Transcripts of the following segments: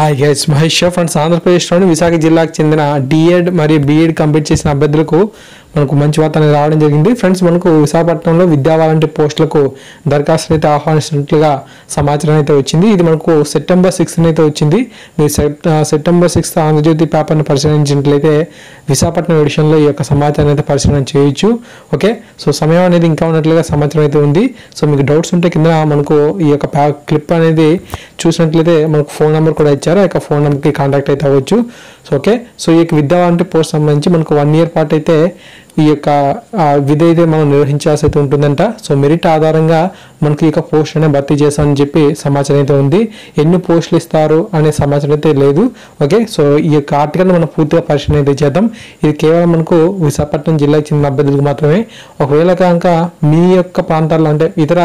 Hi guys, Mahesh friends. ఆంధ్రప్రదేశ్లోని విశాఖ జిల్లాకు చెందిన డిఎడ్ మరియు బిఎడ్ కంప్లీట్ చేసిన అభ్యర్థులకు మనకు మంచి వార్త అనేది రావడం జరిగింది. ఫ్రెండ్స్, మనకు విశాఖపట్నంలో విద్యా వాలంటీర్ పోస్టులకు దరఖాస్తులు అయితే ఆహ్వానిస్తున్నట్లుగా సమాచారం అయితే వచ్చింది. ఇది మనకు సెప్టెంబర్ 6th అయితే వచ్చింది. మీరు సెప్టెంబర్ 6th ఆంధ్రజ్యోతి పేపర్ని పరిశీలించినట్లయితే విశాఖపట్నం ఎడిషన్లో ఈ యొక్క సమాచారం అయితే పరిశీలన చేయొచ్చు. ఓకే, సో సమయం అనేది ఇంకా ఉన్నట్లుగా సమాచారం అయితే ఉంది. సో మీకు డౌట్స్ ఉంటే కింద మనకు ఈ యొక్క క్లిప్ అనేది చూసినట్లయితే మనకు ఫోన్ నెంబర్ కూడా ఇచ్చారు. ఆ యొక్క ఫోన్ నెంబర్కి కాంటాక్ట్ అయితే అవ్వచ్చు. సో ఓకే, సో ఈ యొక్క విద్యా వాలంటీర్ పోస్ట్ సంబంధించి మనకు 1 year పాటు అయితే ఈ యొక్క విధి అయితే మనం నిర్వహించాల్సి అయితే ఉంటుందంట. సో మెరిట్ ఆధారంగా మనకి ఈ యొక్క పోస్ట్ అనేది భర్తీ చేస్తామని చెప్పి సమాచారం అయితే ఉంది. ఎన్ని పోస్టులు ఇస్తారు అనే సమాచారం అయితే లేదు. ఓకే, సో ఈ యొక్క ఆర్టికల్ మనం పూర్తిగా పరిశీలన అయితే చేద్దాం. ఇది కేవలం మనకు విశాఖపట్నం జిల్లాకి చెందిన అభ్యర్థులకు మాత్రమే. ఒకవేళ కనుక మీ యొక్క ప్రాంతాల్లో అంటే ఇతర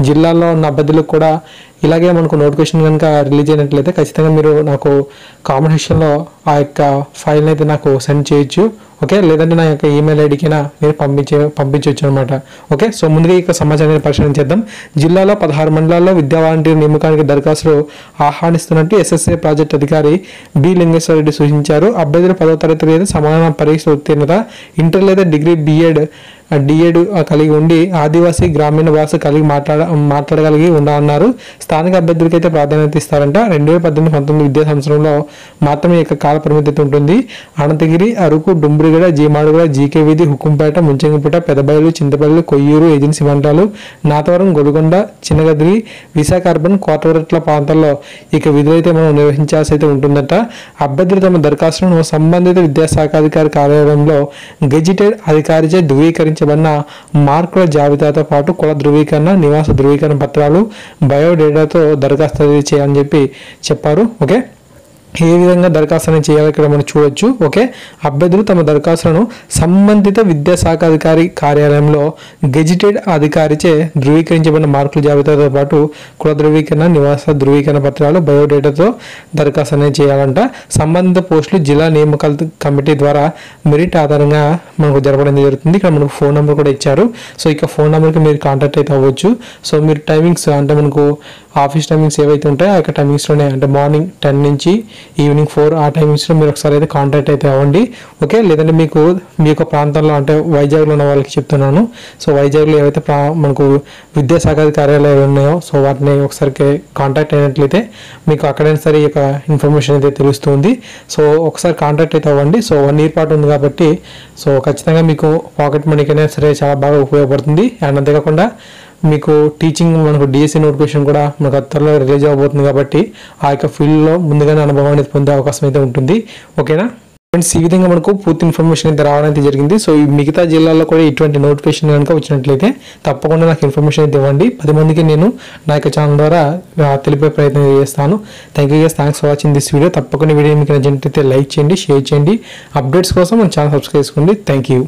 జిల్లాల్లో ఉన్న అభ్యర్థులకు కూడా ఇలాగే మనకు నోటిఫికేషన్ కనుక రిలీజ్ అయినట్లయితే ఖచ్చితంగా మీరు నాకు కామెంట్ సెక్షన్లో ఆ యొక్క ఫైల్ని అయితే నాకు సెండ్ చేయొచ్చు. ఓకే, లేదంటే నా యొక్క ఈమెయిల్ ఐడికైనా మీరు పంపించవచ్చు అనమాట. ఓకే, సో ముందుగా ఈ సమాచారాన్ని పరిశీలన చేద్దాం. జిల్లాలో 16 మండలాల్లో విద్యా వాలంటీర్ నియామకానికి దరఖాస్తులు ఆహ్వానిస్తున్నట్టు ఎస్ఎస్ఏ ప్రాజెక్ట్ అధికారి బి లింగేశ్వర రెడ్డి సూచించారు. అభ్యర్థులు 10వ తరగతి లేదా సమాన పరీక్ష ఉత్తీర్ణత, ఇంటర్ లేదా డిగ్రీ డిఎడ్ కలిగి ఉండి ఆదివాసీ గ్రామీణ భాష కలిగి మాట్లాడగలిగి ఉండాలన్నారు. స్థానిక అభ్యర్థులకి అయితే ప్రాధాన్యత ఇస్తారంట. 2018-19 విద్యా సంవత్సరంలో మాత్రమే ఇక కాల పరిమితి ఉంటుంది. అనంతగిరి, అరకు, డుంబ్రిగడ, జీమాడుగడ, జీకే వీధి, హుకుంపేట, ముంచంగిపేట, పెదబయలు, చింతపల్లి, కొయ్యూరు, ఏజెన్సీ మండలాలు, నాతవరం, గొలుగొండ, చిన్నగదిరి, విశాఖ అర్బన్, కోటవరట్ల ప్రాంతాల్లో ఇక విధులు అయితే మనం నిర్వహించాల్సి అయితే ఉంటుందట. అభ్యర్థులు తమ దరఖాస్తులను సంబంధిత విద్యాశాఖాధికారి కార్యాలయంలో గెజిటెడ్ అధికారిచే ధృవీకరించబడిన మార్కుల జాబితాతో పాటు కుల ధృవీకరణ, నివాస ధృవీకరణ పత్రాలు, బయోడేటాతో దరఖాస్తు చేయాలని చెప్పారు. ఓకే, ఏ విధంగా దరఖాస్తు అనేది చేయాలి ఇక్కడ మనం చూడొచ్చు. ఓకే, అభ్యర్థులు తమ దరఖాస్తులను సంబంధిత విద్యాశాఖాధికారి కార్యాలయంలో గెజిటెడ్ అధికారిచే ధృవీకరించబడిన మార్కుల జాబితాతో పాటు కుల ధృవీకరణ, నివాస ధృవీకరణ పత్రాలు, బయోడేటాతో దరఖాస్తు అనేది చేయాలంట. సంబంధిత పోస్టులు జిల్లా నియామకాల కమిటీ ద్వారా మెరిట్ ఆధారంగా మనకు జరపడం జరుగుతుంది. ఇక్కడ మనకు ఫోన్ నెంబర్ కూడా ఇచ్చారు. సో ఇక ఫోన్ నెంబర్కి మీరు కాంటాక్ట్ అయితే అవ్వచ్చు. సో మీరు టైమింగ్స్ అంటే మనకు ఆఫీస్ టైమింగ్స్ ఏవైతే ఉంటాయో ఆ యొక్క టైమింగ్స్లోనే అంటే మార్నింగ్ 10 నుంచి ఈవినింగ్ 4 ఆ టైమింగ్స్లో మీరు ఒకసారి అయితే కాంటాక్ట్ అయితే అవ్వండి. ఓకే, లేదంటే మీకు మీ యొక్క ప్రాంతాల్లో అంటే వైజాగ్లో ఉన్న వాళ్ళకి చెప్తున్నాను. సో వైజాగ్లో ఏవైతే మనకు విద్యాశాఖ కార్యాలయాలు ఉన్నాయో సో వాటిని ఒకసారి కాంటాక్ట్ అయినట్లయితే మీకు అక్కడైనా సరే ఈ యొక్క ఇన్ఫర్మేషన్ అయితే తెలుస్తుంది. సో ఒకసారి కాంటాక్ట్ అయితే అవ్వండి. సో 1 year పాటు ఉంది కాబట్టి సో ఖచ్చితంగా మీకు పాకెట్ మనీకైనా సరే చాలా బాగా ఉపయోగపడుతుంది. అండ్ అంతేకాకుండా మీకు టీచింగ్ మనకు డిఎస్సి నోటిఫికేషన్ కూడా మనకు త్వరలో రిలీజ్ అవ్వబోతుంది కాబట్టి ఆ యొక్క ఫీల్డ్లో ముందుగానే అనుభవం అనేది పొందే అవకాశం అయితే ఉంటుంది. ఓకేనా ఫ్రెండ్స్, ఈ విధంగా మనకు పూర్తి ఇన్ఫర్మేషన్ అయితే రావడం అయితే జరిగింది. సో ఈ మిగతా జిల్లాల్లో కూడా ఇటువంటి నోటిఫికేషన్ కనుక వచ్చినట్లయితే తప్పకుండా నాకు ఇన్ఫర్మేషన్ అయితే ఇవ్వండి. 10 మందికి నేను నా యొక్క ఛానల్ ద్వారా తెలిపే ప్రయత్నం చేస్తాను. Thanks for watching this video. తప్పకుండా వీడియో మీకు నచ్చినట్లయితే లైక్ చేయండి, షేర్ చేయండి. అప్డేట్స్ కోసం మన ఛానల్ సబ్స్క్రైబ్ చేసుకోండి. Thank you.